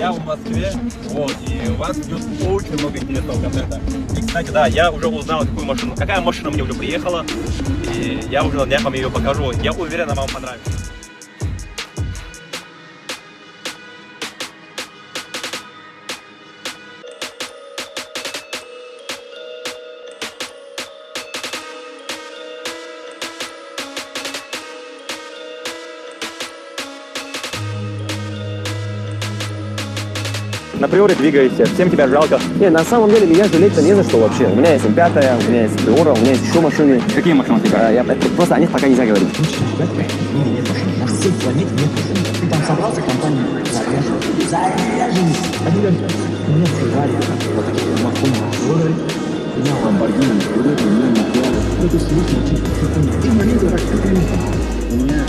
я в Москве, вот, и у вас идет очень много интересного контента. И, кстати, да, я уже узнал, какая машина мне уже приехала, и я уже на днях вам ее покажу. Я уверен, она вам понравится. На приоре двигаешься, всем тебя жалко. Не, на самом деле меня жалеть-то не за что вообще. У меня есть М5, у меня есть приора, у меня есть еще машины. Какие машины у тебя? Просто о них пока нельзя говорить. Нет машин. На всей планете нет машин. Ты там собрался, компания заряженный. Они говорят, у меня Феррари, вот такие машины, у меня Ламборгини, у меня Матиас. Это слушай, ты в момент, как ты у меня